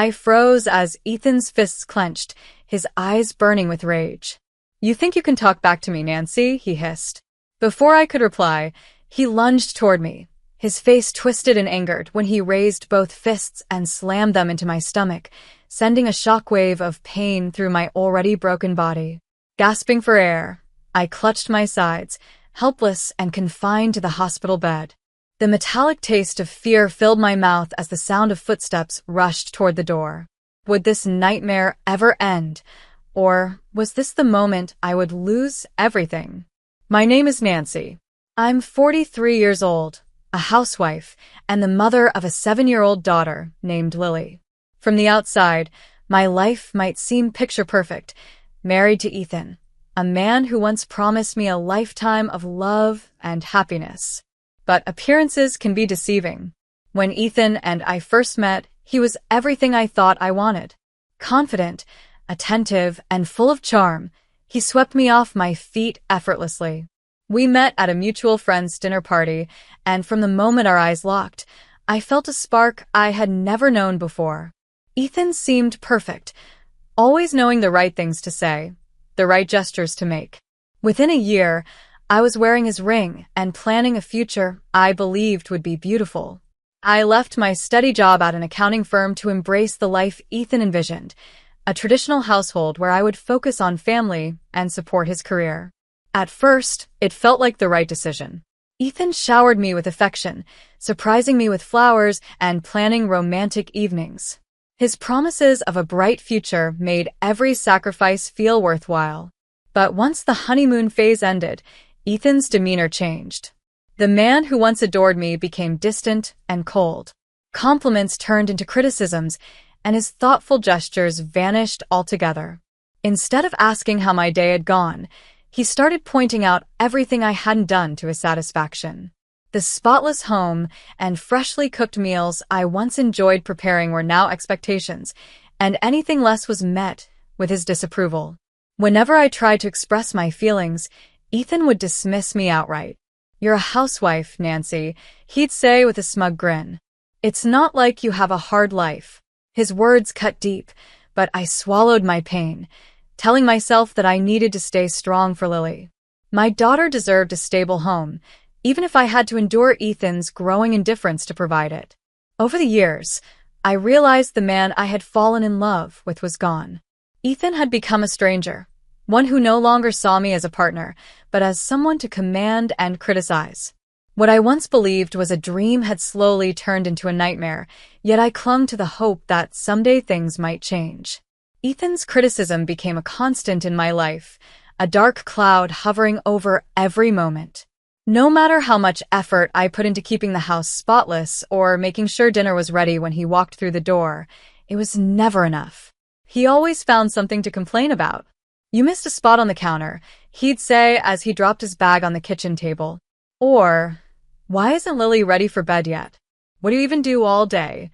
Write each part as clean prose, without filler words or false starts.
I froze as Ethan's fists clenched, his eyes burning with rage. "You think you can talk back to me, Nancy?" he hissed. Before I could reply, he lunged toward me, his face twisted and angered when he raised both fists and slammed them into my stomach, sending a shockwave of pain through my already broken body. Gasping for air, I clutched my sides, helpless and confined to the hospital bed. The metallic taste of fear filled my mouth as the sound of footsteps rushed toward the door. Would this nightmare ever end? Or was this the moment I would lose everything? "My name is Nancy. I'm 43 years old, a housewife, and the mother of a 7-year-old daughter named Lily. From the outside, my life might seem picture-perfect, married to Ethan, a man who once promised me a lifetime of love and happiness. But appearances can be deceiving. When Ethan and I first met, he was everything I thought I wanted. Confident, attentive, and full of charm, he swept me off my feet effortlessly. We met at a mutual friend's dinner party, and from the moment our eyes locked, I felt a spark I had never known before. Ethan seemed perfect, always knowing the right things to say, the right gestures to make. Within a year, I was wearing his ring and planning a future I believed would be beautiful. I left my steady job at an accounting firm to embrace the life Ethan envisioned, a traditional household where I would focus on family and support his career. At first, it felt like the right decision. Ethan showered me with affection, surprising me with flowers and planning romantic evenings. His promises of a bright future made every sacrifice feel worthwhile. But once the honeymoon phase ended, Ethan's demeanor changed. The man who once adored me became distant and cold. Compliments turned into criticisms, and his thoughtful gestures vanished altogether. Instead of asking how my day had gone, he started pointing out everything I hadn't done to his satisfaction. The spotless home and freshly cooked meals I once enjoyed preparing were now expectations, and anything less was met with his disapproval. Whenever I tried to express my feelings, Ethan would dismiss me outright. "You're a housewife, Nancy," he'd say with a smug grin. "It's not like you have a hard life." His words cut deep, but I swallowed my pain, telling myself that I needed to stay strong for Lily. My daughter deserved a stable home, even if I had to endure Ethan's growing indifference to provide it. Over the years, I realized the man I had fallen in love with was gone. Ethan had become a stranger, one who no longer saw me as a partner, but as someone to command and criticize. What I once believed was a dream had slowly turned into a nightmare, yet I clung to the hope that someday things might change. Ethan's criticism became a constant in my life, a dark cloud hovering over every moment. No matter how much effort I put into keeping the house spotless or making sure dinner was ready when he walked through the door, it was never enough. He always found something to complain about. "You missed a spot on the counter," he'd say as he dropped his bag on the kitchen table. Or, "Why isn't Lily ready for bed yet? What do you even do all day?"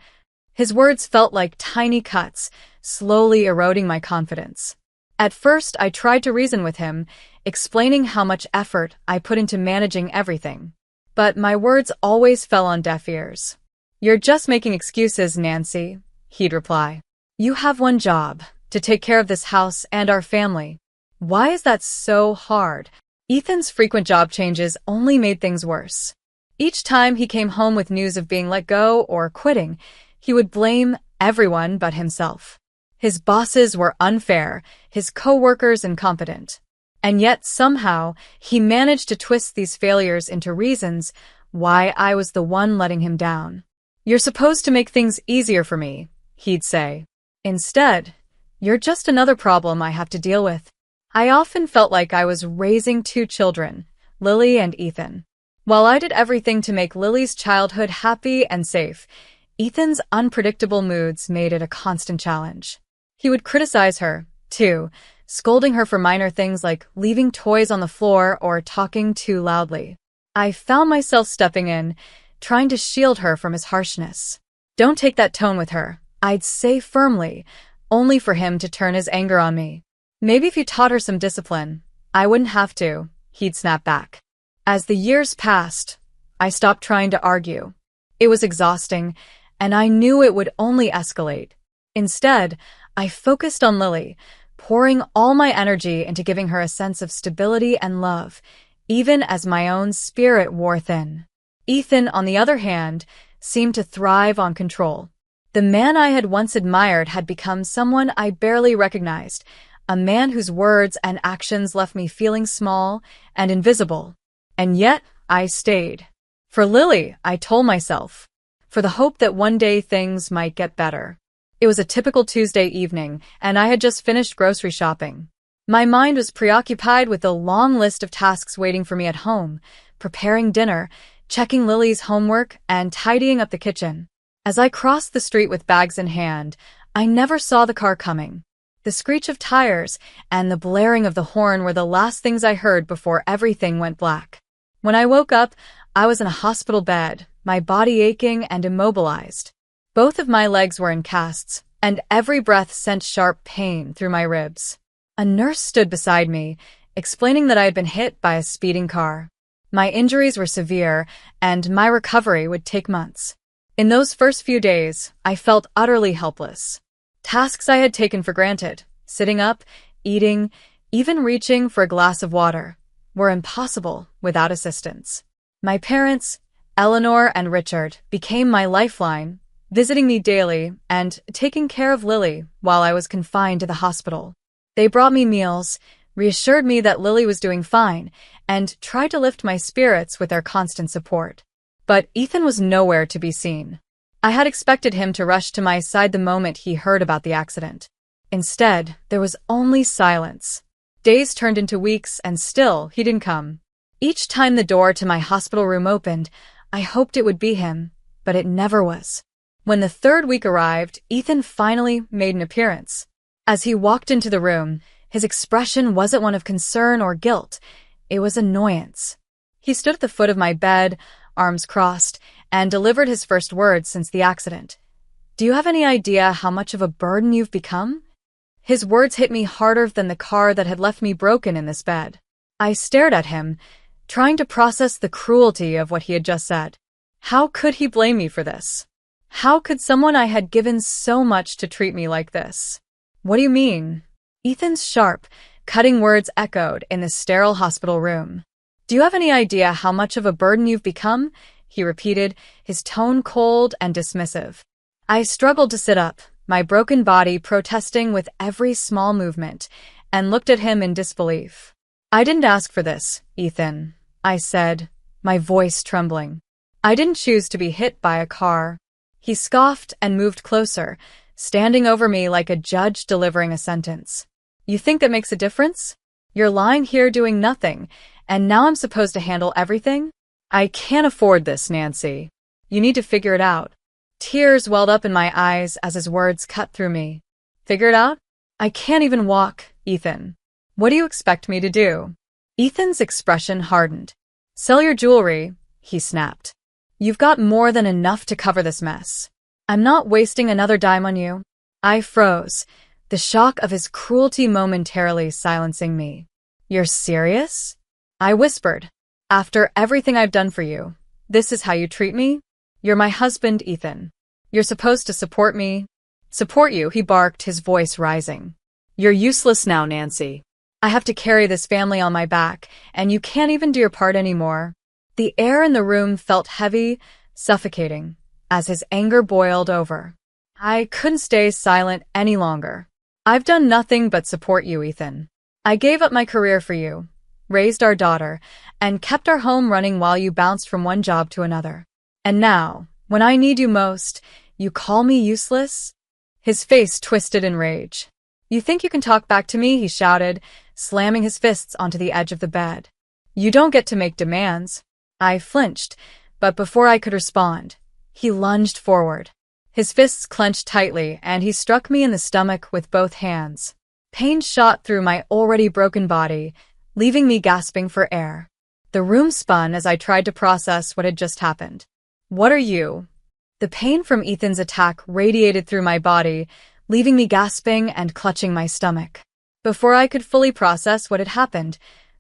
His words felt like tiny cuts, slowly eroding my confidence. At first, I tried to reason with him, explaining how much effort I put into managing everything. But my words always fell on deaf ears. "You're just making excuses, Nancy," he'd reply. "You have one job, to take care of this house and our family. Why is that so hard?" Ethan's frequent job changes only made things worse. Each time he came home with news of being let go or quitting, he would blame everyone but himself. His bosses were unfair, his co-workers incompetent. And yet, somehow, he managed to twist these failures into reasons why I was the one letting him down. "You're supposed to make things easier for me," he'd say. "Instead, you're just another problem I have to deal with." I often felt like I was raising two children, Lily and Ethan. While I did everything to make Lily's childhood happy and safe, Ethan's unpredictable moods made it a constant challenge. He would criticize her, too, scolding her for minor things like leaving toys on the floor or talking too loudly. I found myself stepping in, trying to shield her from his harshness. "Don't take that tone with her," I'd say firmly, only for him to turn his anger on me. "Maybe if you taught her some discipline, I wouldn't have to," he'd snap back. As the years passed, I stopped trying to argue. It was exhausting, and I knew it would only escalate. Instead, I focused on Lily, pouring all my energy into giving her a sense of stability and love, even as my own spirit wore thin. Ethan, on the other hand, seemed to thrive on control. The man I had once admired had become someone I barely recognized, a man whose words and actions left me feeling small and invisible. And yet, I stayed. For Lily, I told myself. For the hope that one day things might get better. It was a typical Tuesday evening, and I had just finished grocery shopping. My mind was preoccupied with the long list of tasks waiting for me at home, preparing dinner, checking Lily's homework, and tidying up the kitchen. As I crossed the street with bags in hand, I never saw the car coming. The screech of tires and the blaring of the horn were the last things I heard before everything went black. When I woke up, I was in a hospital bed, my body aching and immobilized. Both of my legs were in casts, and every breath sent sharp pain through my ribs. A nurse stood beside me, explaining that I had been hit by a speeding car. My injuries were severe, and my recovery would take months. In those first few days, I felt utterly helpless. Tasks I had taken for granted, sitting up, eating, even reaching for a glass of water, were impossible without assistance. My parents, Eleanor and Richard, became my lifeline, visiting me daily and taking care of Lily while I was confined to the hospital. They brought me meals, reassured me that Lily was doing fine, and tried to lift my spirits with their constant support. But Ethan was nowhere to be seen. I had expected him to rush to my side the moment he heard about the accident. Instead, there was only silence. Days turned into weeks, and still he didn't come. Each time the door to my hospital room opened, I hoped it would be him, but it never was. When the third week arrived, Ethan finally made an appearance. As he walked into the room, his expression wasn't one of concern or guilt. It was annoyance. He stood at the foot of my bed, arms crossed, and delivered his first words since the accident. "Do you have any idea how much of a burden you've become?" His words hit me harder than the car that had left me broken in this bed. I stared at him, trying to process the cruelty of what he had just said. How could he blame me for this? How could someone I had given so much to treat me like this? "What do you mean?" Ethan's sharp, cutting words echoed in the sterile hospital room. "Do you have any idea how much of a burden you've become?" he repeated, his tone cold and dismissive. I struggled to sit up, my broken body protesting with every small movement, and looked at him in disbelief. "I didn't ask for this, Ethan," I said, my voice trembling. "I didn't choose to be hit by a car." He scoffed and moved closer, standing over me like a judge delivering a sentence. "You think that makes a difference? You're lying here doing nothing, and now I'm supposed to handle everything? I can't afford this, Nancy. You need to figure it out." Tears welled up in my eyes as his words cut through me. "Figure it out? I can't even walk, Ethan. What do you expect me to do?" Ethan's expression hardened. "Sell your jewelry," he snapped. "You've got more than enough to cover this mess. I'm not wasting another dime on you." I froze, the shock of his cruelty momentarily silencing me. "You're serious?" I whispered. "After everything I've done for you, this is how you treat me? You're my husband, Ethan. You're supposed to support me." "Support you," he barked, his voice rising. "You're useless now, Nancy. I have to carry this family on my back, and you can't even do your part anymore." The air in the room felt heavy, suffocating, as his anger boiled over. I couldn't stay silent any longer. "I've done nothing but support you, Ethan. I gave up my career for you, raised our daughter, and kept our home running while you bounced from one job to another. And now, when I need you most, you call me useless?" His face twisted in rage. "You think you can talk back to me?" he shouted, slamming his fists onto the edge of the bed. "You don't get to make demands." I flinched, but before I could respond, he lunged forward. His fists clenched tightly, and he struck me in the stomach with both hands. Pain shot through my already broken body, leaving me gasping for air. The room spun as I tried to process what had just happened. "What are you?" The pain from Ethan's attack radiated through my body, leaving me gasping and clutching my stomach. Before I could fully process what had happened,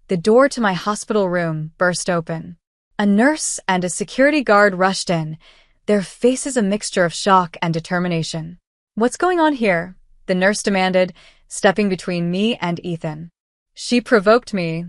the door to my hospital room burst open. A nurse and a security guard rushed in, their faces a mixture of shock and determination. What's going on here? The nurse demanded, stepping between me and Ethan. She provoked me.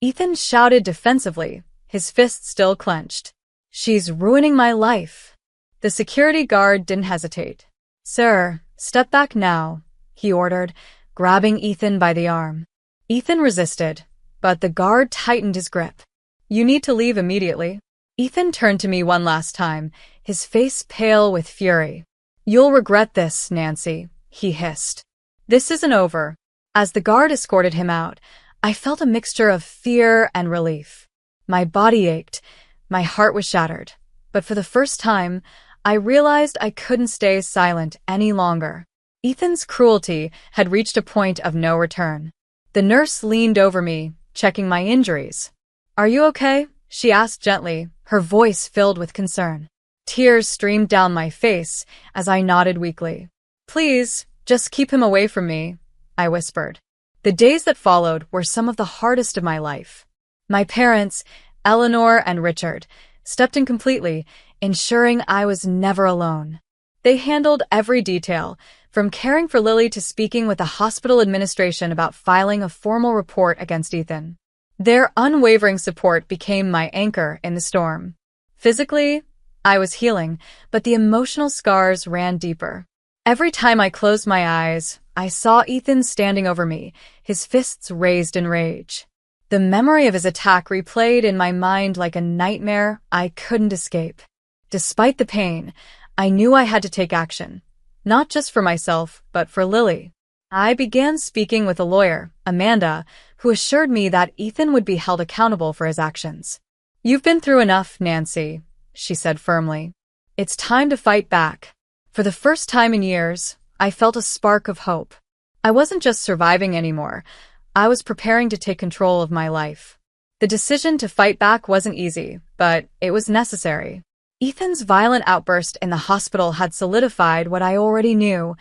Ethan shouted defensively, his fists still clenched. She's ruining my life. The security guard didn't hesitate. Sir, step back now, he ordered, grabbing Ethan by the arm. Ethan resisted, but the guard tightened his grip. You need to leave immediately. Ethan turned to me one last time, his face pale with fury. You'll regret this, Nancy, he hissed. This isn't over. As the guard escorted him out, I felt a mixture of fear and relief. My body ached, my heart was shattered, but for the first time, I realized I couldn't stay silent any longer. Ethan's cruelty had reached a point of no return. The nurse leaned over me, checking my injuries. Are you okay? She asked gently, her voice filled with concern. Tears streamed down my face as I nodded weakly. Please, just keep him away from me, I whispered. The days that followed were some of the hardest of my life. My parents, Eleanor and Richard, stepped in completely, ensuring I was never alone. They handled every detail, from caring for Lily to speaking with the hospital administration about filing a formal report against Ethan. Their unwavering support became my anchor in the storm. Physically, I was healing, but the emotional scars ran deeper. Every time I closed my eyes, I saw Ethan standing over me, his fists raised in rage. The memory of his attack replayed in my mind like a nightmare I couldn't escape. Despite the pain, I knew I had to take action. Not just for myself, but for Lily. I began speaking with a lawyer, Amanda, who assured me that Ethan would be held accountable for his actions. You've been through enough, Nancy, she said firmly. It's time to fight back. For the first time in years, I felt a spark of hope. I wasn't just surviving anymore. I was preparing to take control of my life. The decision to fight back wasn't easy, but it was necessary. Ethan's violent outburst in the hospital had solidified what I already knew.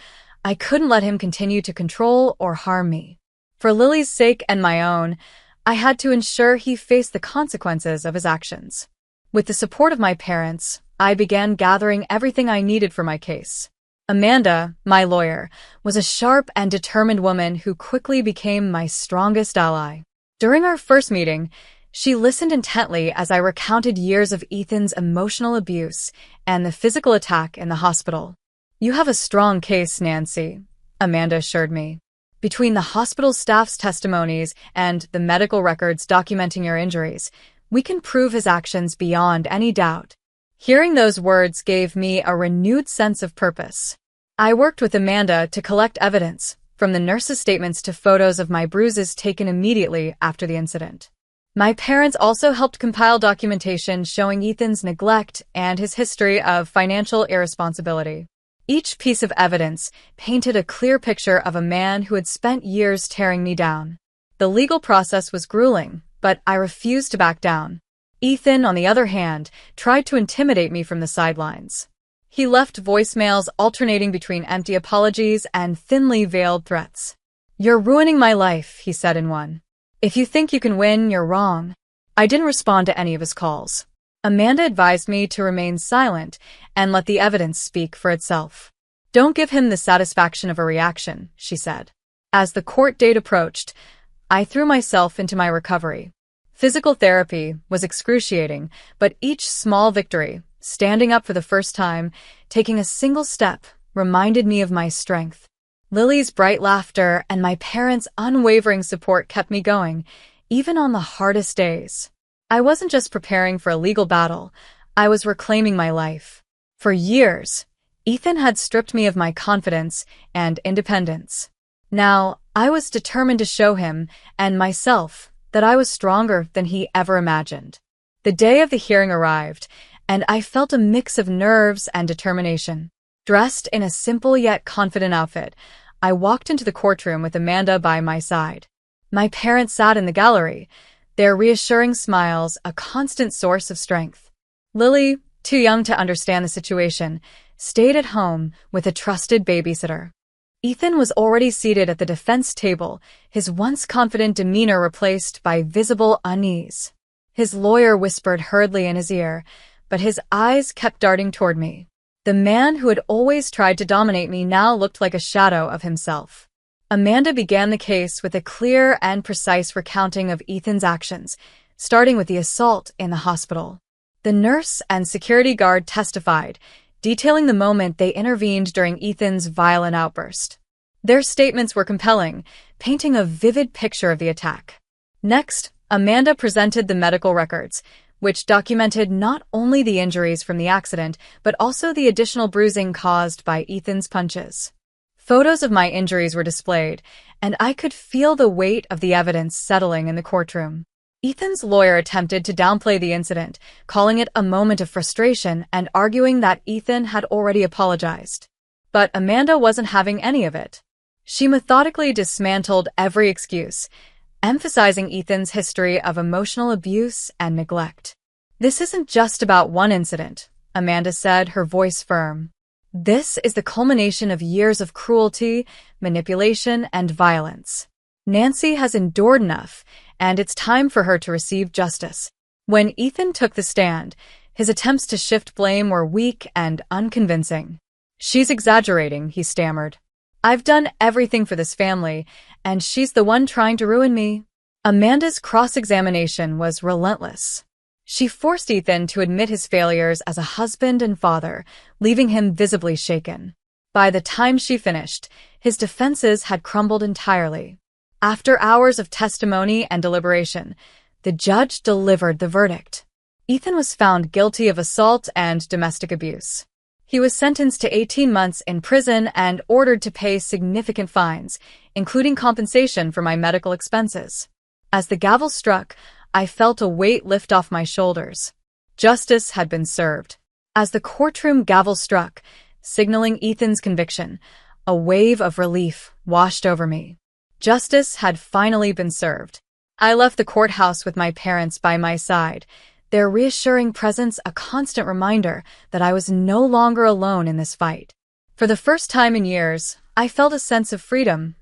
I couldn't let him continue to control or harm me. For Lily's sake and my own, I had to ensure he faced the consequences of his actions. With the support of my parents, I began gathering everything I needed for my case. Amanda, my lawyer, was a sharp and determined woman who quickly became my strongest ally. During our first meeting, she listened intently as I recounted years of Ethan's emotional abuse and the physical attack in the hospital. You have a strong case, Nancy, Amanda assured me. Between the hospital staff's testimonies and the medical records documenting your injuries, we can prove his actions beyond any doubt. Hearing those words gave me a renewed sense of purpose. I worked with Amanda to collect evidence, from the nurse's statements to photos of my bruises taken immediately after the incident. My parents also helped compile documentation showing Ethan's neglect and his history of financial irresponsibility. Each piece of evidence painted a clear picture of a man who had spent years tearing me down. The legal process was grueling, but I refused to back down. Ethan, on the other hand, tried to intimidate me from the sidelines. He left voicemails alternating between empty apologies and thinly veiled threats. You're ruining my life, he said in one. If you think you can win, you're wrong. I didn't respond to any of his calls. Amanda advised me to remain silent and let the evidence speak for itself. Don't give him the satisfaction of a reaction, she said. As the court date approached, I threw myself into my recovery. Physical therapy was excruciating, but each small victory, standing up for the first time, taking a single step, reminded me of my strength. Lily's bright laughter and my parents' unwavering support kept me going, even on the hardest days. I wasn't just preparing for a legal battle, I was reclaiming my life. For years, Ethan had stripped me of my confidence and independence. Now, I was determined to show him, and myself, that I was stronger than he ever imagined. The day of the hearing arrived, and I felt a mix of nerves and determination. Dressed in a simple yet confident outfit, I walked into the courtroom with Amanda by my side. My parents sat in the gallery, their reassuring smiles a constant source of strength. Lily, too young to understand the situation, stayed at home with a trusted babysitter. Ethan was already seated at the defense table, his once confident demeanor replaced by visible unease. His lawyer whispered hurriedly in his ear, but his eyes kept darting toward me. The man who had always tried to dominate me now looked like a shadow of himself. Amanda began the case with a clear and precise recounting of Ethan's actions, starting with the assault in the hospital. The nurse and security guard testified, detailing the moment they intervened during Ethan's violent outburst. Their statements were compelling, painting a vivid picture of the attack. Next, Amanda presented the medical records, which documented not only the injuries from the accident, but also the additional bruising caused by Ethan's punches. Photos of my injuries were displayed, and I could feel the weight of the evidence settling in the courtroom. Ethan's lawyer attempted to downplay the incident, calling it a moment of frustration and arguing that Ethan had already apologized. But Amanda wasn't having any of it. She methodically dismantled every excuse, emphasizing Ethan's history of emotional abuse and neglect. "This isn't just about one incident," Amanda said, her voice firm. "This is the culmination of years of cruelty, manipulation, and violence. Nancy has endured enough, and it's time for her to receive justice." When Ethan took the stand, his attempts to shift blame were weak and unconvincing. "She's exaggerating," he stammered. "I've done everything for this family, and she's the one trying to ruin me." Amanda's cross-examination was relentless. She forced Ethan to admit his failures as a husband and father, leaving him visibly shaken. By the time she finished, his defenses had crumbled entirely. After hours of testimony and deliberation, the judge delivered the verdict. Ethan was found guilty of assault and domestic abuse. He was sentenced to 18 months in prison and ordered to pay significant fines, including compensation for my medical expenses. As the gavel struck, I felt a weight lift off my shoulders. Justice had been served. As the courtroom gavel struck, signaling Ethan's conviction, a wave of relief washed over me. Justice had finally been served. I left the courthouse with my parents by my side, their reassuring presence a constant reminder that I was no longer alone in this fight. For the first time in years, I felt a sense of freedom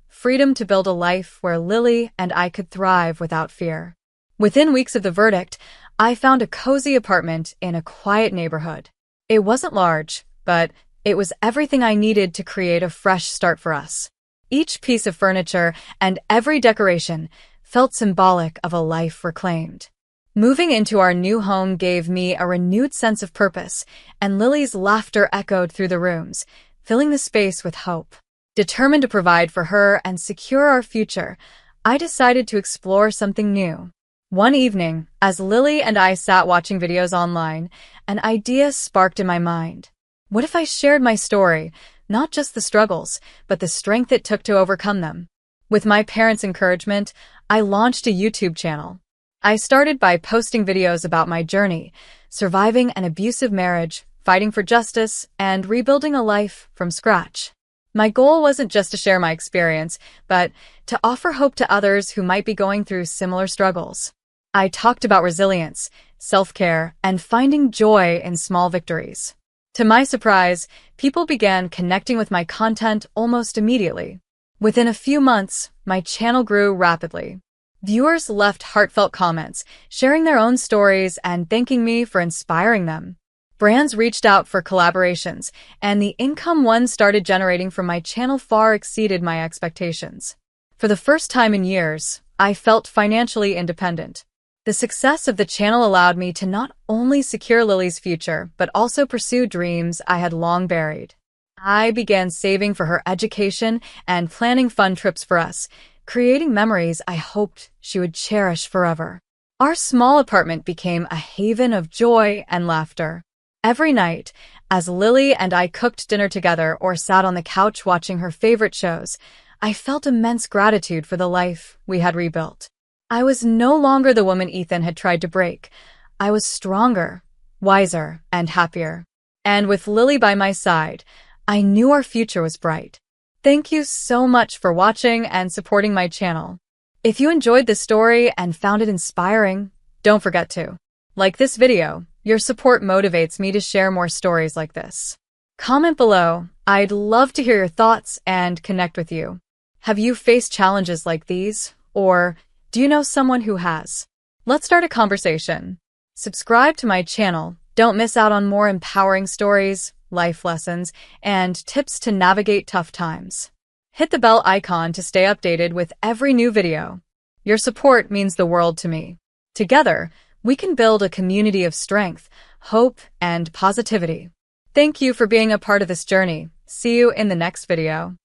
to build a life where Lily and I could thrive without fear. Within weeks of the verdict, I found a cozy apartment in a quiet neighborhood. It wasn't large, but it was everything I needed to create a fresh start for us. Each piece of furniture and every decoration felt symbolic of a life reclaimed. Moving into our new home gave me a renewed sense of purpose, and Lily's laughter echoed through the rooms, filling the space with hope. Determined to provide for her and secure our future, I decided to explore something new. One evening, as Lily and I sat watching videos online, an idea sparked in my mind. What if I shared my story, not just the struggles, but the strength it took to overcome them? With my parents' encouragement, I launched a YouTube channel. I started by posting videos about my journey, surviving an abusive marriage, fighting for justice, and rebuilding a life from scratch. My goal wasn't just to share my experience, but to offer hope to others who might be going through similar struggles. I talked about resilience, self-care, and finding joy in small victories. To my surprise, people began connecting with my content almost immediately. Within a few months, my channel grew rapidly. Viewers left heartfelt comments, sharing their own stories and thanking me for inspiring them. Brands reached out for collaborations, and the income one started generating from my channel far exceeded my expectations. For the first time in years, I felt financially independent. The success of the channel allowed me to not only secure Lily's future, but also pursue dreams I had long buried. I began saving for her education and planning fun trips for us, creating memories I hoped she would cherish forever. Our small apartment became a haven of joy and laughter. Every night, as Lily and I cooked dinner together or sat on the couch watching her favorite shows, I felt immense gratitude for the life we had rebuilt. I was no longer the woman Ethan had tried to break. I was stronger, wiser, and happier. And with Lily by my side, I knew our future was bright. Thank you so much for watching and supporting my channel. If you enjoyed this story and found it inspiring, don't forget to like this video. Your support motivates me to share more stories like this. Comment below. I'd love to hear your thoughts and connect with you. Have you faced challenges like these? Or do you know someone who has? Let's start a conversation. Subscribe to my channel. Don't miss out on more empowering stories. life lessons, and tips to navigate tough times. Hit the bell icon to stay updated with every new video. Your support means the world to me. Together, we can build a community of strength, hope, and positivity. Thank you for being a part of this journey. See you in the next video.